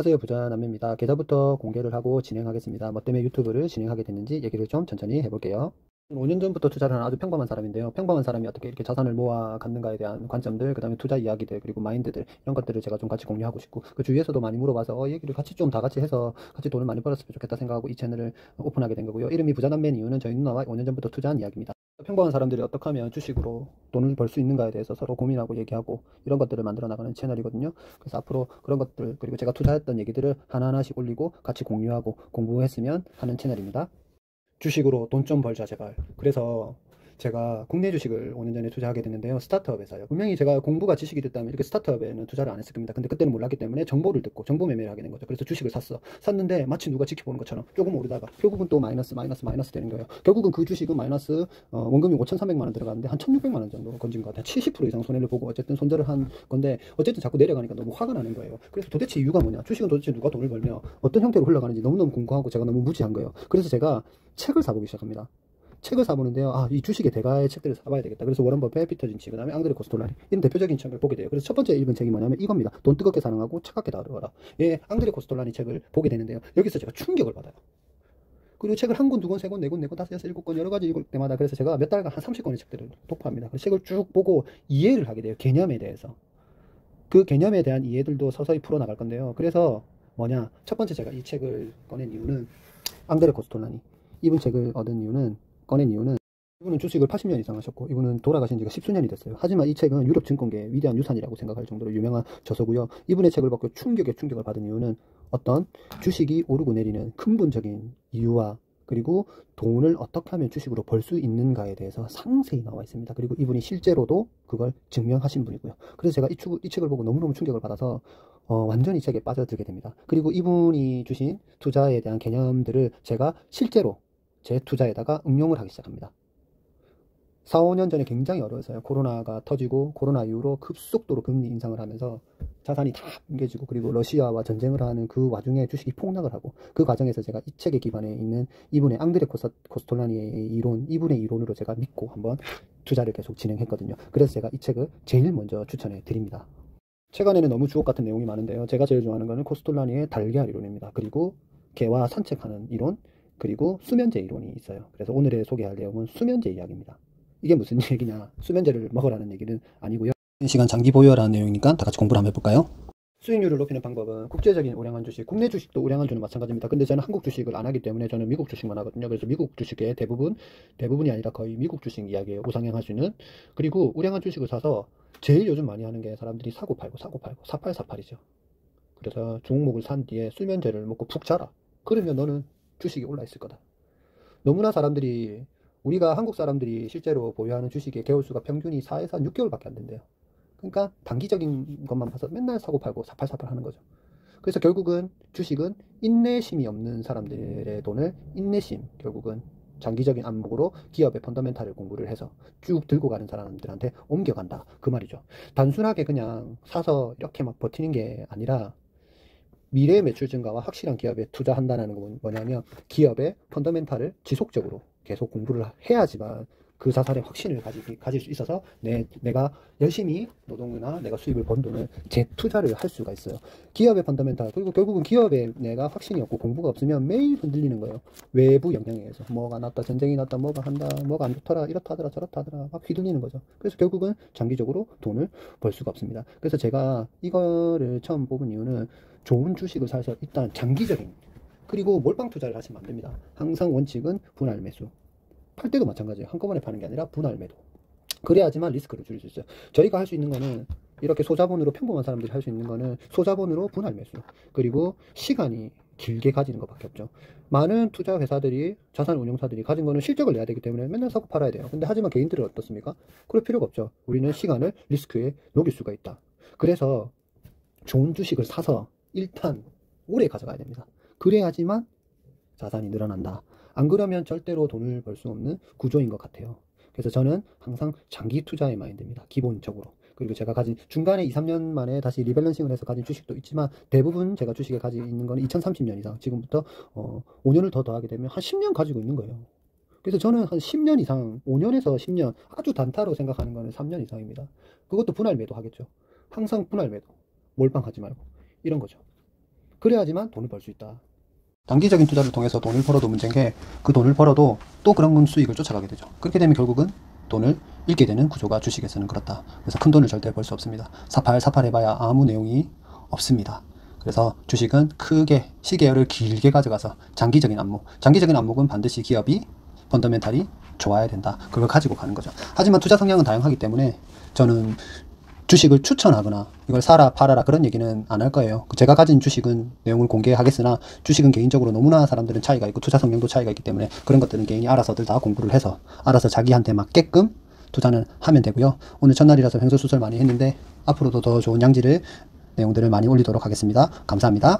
안녕하세요, 부자남매입니다. 계좌부터 공개를 하고 진행하겠습니다. 뭐 때문에 유튜브를 진행하게 됐는지 얘기를 좀 천천히 해볼게요. 5년 전부터 투자를 하는 아주 평범한 사람인데요. 평범한 사람이 어떻게 이렇게 자산을 모아 갖는가에 대한 관점들, 그 다음에 투자 이야기들, 그리고 마인드들, 이런 것들을 제가 좀 같이 공유하고 싶고, 그 주위에서도 많이 물어봐서 얘기를 같이 좀 다 같이 해서 같이 돈을 많이 벌었으면 좋겠다 생각하고 이 채널을 오픈하게 된 거고요. 이름이 부자남매인 이유는 저희 누나와 5년 전부터 투자한 이야기입니다. 평범한 사람들이 어떻게 하면 주식으로 돈을 벌 수 있는가에 대해서 서로 고민하고 얘기하고 이런 것들을 만들어 나가는 채널이거든요. 그래서 앞으로 그런 것들, 그리고 제가 투자했던 얘기들을 하나하나씩 올리고 같이 공유하고 공부했으면 하는 채널입니다. 주식으로 돈 좀 벌자 제발. 그래서 제가 국내 주식을 5년 전에 투자하게 됐는데요. 스타트업에서요. 분명히 제가 공부가 지식이 됐다면 이렇게 스타트업에는 투자를 안 했을 겁니다. 근데 그때는 몰랐기 때문에 정보를 듣고 정보 매매를 하게 된 거죠. 그래서 주식을 샀는데 마치 누가 지켜보는 것처럼 조금 오르다가 결국은 또 마이너스 되는 거예요. 결국은 그 주식은 마이너스, 원금이 5,300만 원 들어가는데 한 1,600만 원 정도 건진 것 같아요. 70% 이상 손해를 보고 어쨌든 손절을 한 건데 어쨌든 자꾸 내려가니까 너무 화가 나는 거예요. 그래서 도대체 이유가 뭐냐? 주식은 도대체 누가 돈을 벌며 어떤 형태로 흘러가는지 너무너무 궁금하고 제가 너무 무지한 거예요. 그래서 제가 책을 사보기 시작합니다. 책을 사보는데요. 이 주식의 대가의 책들을 사봐야 되겠다. 그래서 워런 버핏, 피터 린치, 그 다음에 앙드레 코스톨라니, 이런 대표적인 책을 보게 돼요. 그래서 첫 번째 읽은 책이 뭐냐면 이겁니다. 돈 뜨겁게 사랑하고 차갑게 다루어라. 예, 앙드레 코스톨라니 책을 보게 되는데요. 여기서 제가 충격을 받아요. 그리고 책을 한 권, 두 권, 세 권, 네 권, 네 권, 다섯, 여섯, 일곱 권 여러 가지 읽을 때마다 그래서 제가 몇 달간 한 30권의 책들을 도포합니다. 그래서 책을 쭉 보고 이해를 하게 돼요. 개념에 대해서. 그 개념에 대한 이해들도 서서히 풀어나갈 건데요. 그래서 뭐냐? 첫 번째 제가 이 책을 꺼낸 이유는 앙드레 코스톨라니. 이분 책을 꺼낸 이유는 이분은 주식을 80년 이상 하셨고 이분은 돌아가신 지가 10수년이 됐어요. 하지만 이 책은 유럽 증권계의 위대한 유산이라고 생각할 정도로 유명한 저서고요. 이분의 책을 받고 충격을 받은 이유는 어떤 주식이 오르고 내리는 근본적인 이유와 그리고 돈을 어떻게 하면 주식으로 벌 수 있는가에 대해서 상세히 나와 있습니다. 그리고 이분이 실제로도 그걸 증명하신 분이고요. 그래서 제가 이 책을 보고 너무너무 충격을 받아서 완전히 이 책에 빠져들게 됩니다. 그리고 이분이 주신 투자에 대한 개념들을 제가 실제로 제 투자에다가 응용을 하기 시작합니다. 4, 5년 전에 굉장히 어려웠어요. 코로나가 터지고 코로나 이후로 급속도로 금리 인상을 하면서 자산이 다 뭉개지고 그리고 러시아와 전쟁을 하는 그 와중에 주식이 폭락을 하고 그 과정에서 제가 이 책에 기반해 있는 이분의 앙드레 코스톨라니의 이론, 이분의 이론으로 제가 믿고 한번 투자를 계속 진행했거든요. 그래서 제가 이 책을 제일 먼저 추천해 드립니다. 책 안에는 너무 주옥 같은 내용이 많은데요. 제가 제일 좋아하는 거는 코스톨라니의 달걀 이론입니다. 그리고 개와 산책하는 이론, 그리고 수면제 이론이 있어요. 그래서 오늘의 소개할 내용은 수면제 이야기입니다. 이게 무슨 얘기냐? 수면제를 먹으라는 얘기는 아니고요. 시간 장기 보유하라는 내용이니까 다 같이 공부를 한번 해볼까요? 수익률을 높이는 방법은 국제적인 우량한 주식, 국내 주식도 우량한 주는 마찬가지입니다. 근데 저는 한국 주식을 안 하기 때문에 저는 미국 주식만 하거든요. 그래서 미국 주식의 대부분이 아니라 거의 미국 주식 이야기에 우상향할 수 있는, 그리고 우량한 주식을 사서 제일 요즘 많이 하는 게 사람들이 사고 팔고 사팔사팔이죠. 그래서 종목을 산 뒤에 수면제를 먹고 푹 자라. 그러면 너는 주식이 올라 있을 거다. 너무나 사람들이, 우리가 한국 사람들이 실제로 보유하는 주식의 개월수가 평균이 4에서 6개월밖에 안 된대요. 그러니까 단기적인 것만 봐서 맨날 사고 팔고 사팔사팔 하는 거죠. 그래서 결국은 주식은 인내심이 없는 사람들의 돈을 인내심, 결국은 장기적인 안목으로 기업의 펀더멘탈을 공부를 해서 쭉 들고 가는 사람들한테 옮겨간다, 그 말이죠. 단순하게 그냥 사서 이렇게 막 버티는 게 아니라 미래의 매출 증가와 확실한 기업에 투자한다는 건 뭐냐면 기업의 펀더멘탈을 지속적으로 계속 공부를 해야지만 그 자산의 확신을 가질 수 있어서 내가 열심히 노동이나 내가 수입을 번 돈을 재투자를 할 수가 있어요. 기업의 펀더멘탈, 그리고 결국은 기업에 내가 확신이 없고 공부가 없으면 매일 흔들리는 거예요. 외부 영향에 의해서 뭐가 났다, 전쟁이 났다, 뭐가 한다, 뭐가 안 좋더라, 이렇다 하더라, 저렇다 하더라 막 휘둘리는 거죠. 그래서 결국은 장기적으로 돈을 벌 수가 없습니다. 그래서 제가 이거를 처음 뽑은 이유는 좋은 주식을 사서 일단 장기적인, 그리고 몰빵 투자를 하시면 안 됩니다. 항상 원칙은 분할 매수. 팔 때도 마찬가지예요. 한꺼번에 파는 게 아니라 분할 매도. 그래야지만 리스크를 줄일 수 있어요. 저희가 할 수 있는 거는, 이렇게 소자본으로, 평범한 사람들이 할 수 있는 거는 소자본으로 분할 매수, 그리고 시간이 길게 가지는 것밖에 없죠. 많은 투자 회사들이, 자산 운용사들이 가진 거는 실적을 내야 되기 때문에 맨날 사고 팔아야 돼요. 근데 하지만 개인들은 어떻습니까? 그럴 필요가 없죠. 우리는 시간을 리스크에 녹일 수가 있다. 그래서 좋은 주식을 사서 일단 오래 가져가야 됩니다. 그래야지만 자산이 늘어난다. 안 그러면 절대로 돈을 벌 수 없는 구조인 것 같아요. 그래서 저는 항상 장기 투자의 마인드입니다. 기본적으로. 그리고 제가 가진, 중간에 2, 3년 만에 다시 리밸런싱을 해서 가진 주식도 있지만 대부분 제가 주식에 가지고 있는 거는 2030년 이상, 지금부터 5년을 더 더하게 되면 한 10년 가지고 있는 거예요. 그래서 저는 한 10년 이상, 5년에서 10년, 아주 단타로 생각하는 거는 3년 이상입니다. 그것도 분할 매도 하겠죠. 항상 분할 매도, 몰빵하지 말고, 이런 거죠. 그래야지만 돈을 벌 수 있다. 단기적인 투자를 통해서 돈을 벌어도 문제인 게 그 돈을 벌어도 또 그런 수익을 쫓아가게 되죠. 그렇게 되면 결국은 돈을 잃게 되는 구조가 주식에서는 그렇다. 그래서 큰 돈을 절대 벌 수 없습니다. 사팔 해봐야 아무 내용이 없습니다. 그래서 주식은 크게 시계열을 길게 가져가서 장기적인 안목은 반드시 기업이 펀더멘탈이 좋아야 된다. 그걸 가지고 가는 거죠. 하지만 투자 성향은 다양하기 때문에 저는 주식을 추천하거나 이걸 사라 팔아라 그런 얘기는 안 할 거예요. 제가 가진 주식은 내용을 공개하겠으나 주식은 개인적으로 너무나 사람들은 차이가 있고 투자 성향도 차이가 있기 때문에 그런 것들은 개인이 알아서들 다 공부를 해서 알아서 자기한테 맞게끔 투자는 하면 되고요. 오늘 첫날이라서 횡설수설 많이 했는데 앞으로도 더 좋은 양질의 내용들을 많이 올리도록 하겠습니다. 감사합니다.